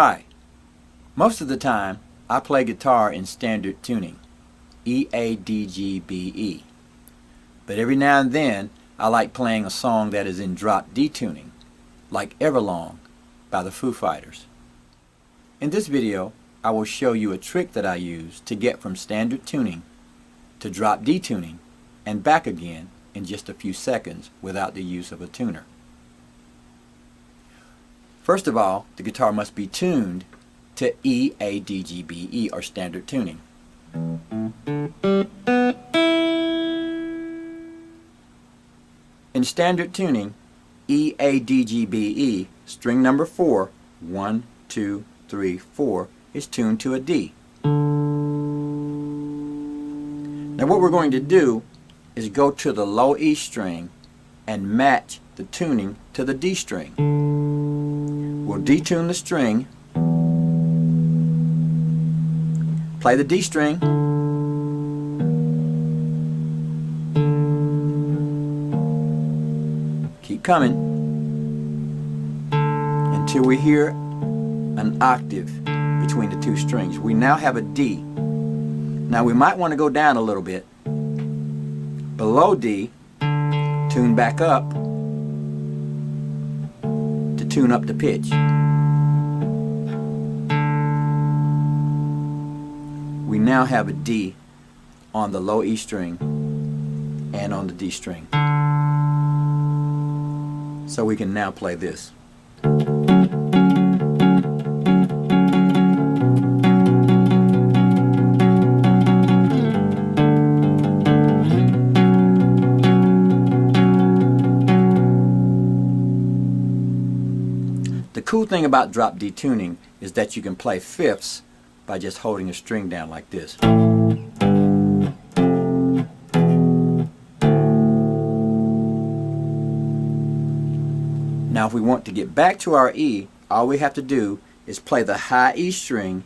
Hi. Most of the time, I play guitar in standard tuning, E, A, D, G, B, E. But every now and then, I like playing a song that is in drop D tuning, like Everlong by the Foo Fighters. In this video, I will show you a trick that I use to get from standard tuning to drop D tuning and back again in just a few seconds without the use of a tuner. First of all, the guitar must be tuned to E, A, D, G, B, E, or standard tuning. In standard tuning, E, A, D, G, B, E, string number 4, 1, 2, 3, 4, is tuned to a D. Now what we're going to do is go to the low E string and match the tuning to the D string. We'll detune the string, play the D string, keep coming until we hear an octave between the two strings. We now have a D. Now we might want to go down a little bit. Below D, tune back up to tune up the pitch. We now have a D on the low E string and on the D string. So we can now play this. The cool thing about drop D tuning is that you can play fifths by just holding a string down like this. Now if we want to get back to our E, all we have to do is play the high E string,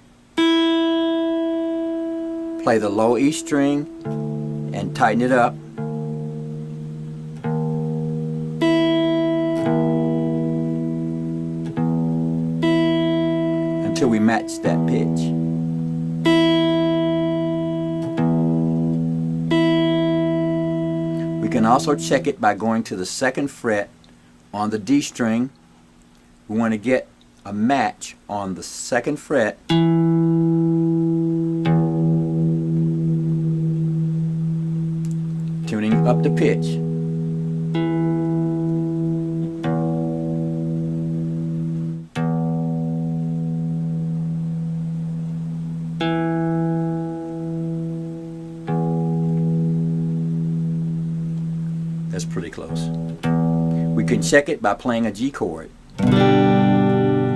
play the low E string, and tighten it up. Until we match that pitch. We can also check it by going to the 2nd fret on the D string. We want to get a match on the 2nd fret. Tuning up the pitch. That's pretty close. We can check it by playing a G chord. And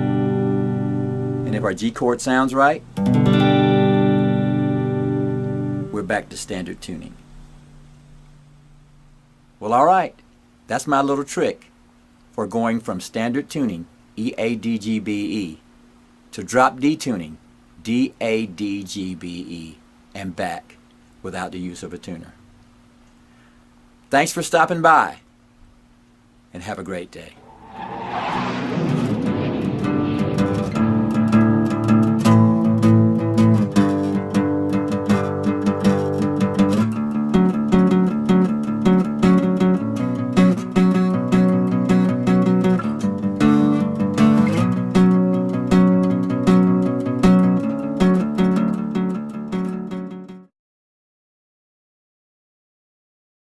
if our G chord sounds right, we're back to standard tuning. Well, alright, that's my little trick for going from standard tuning, E, A, D, G, B, E, to drop D tuning, D, A, D, G, B, E, and back without the use of a tuner. Thanks for stopping by, and have a great day.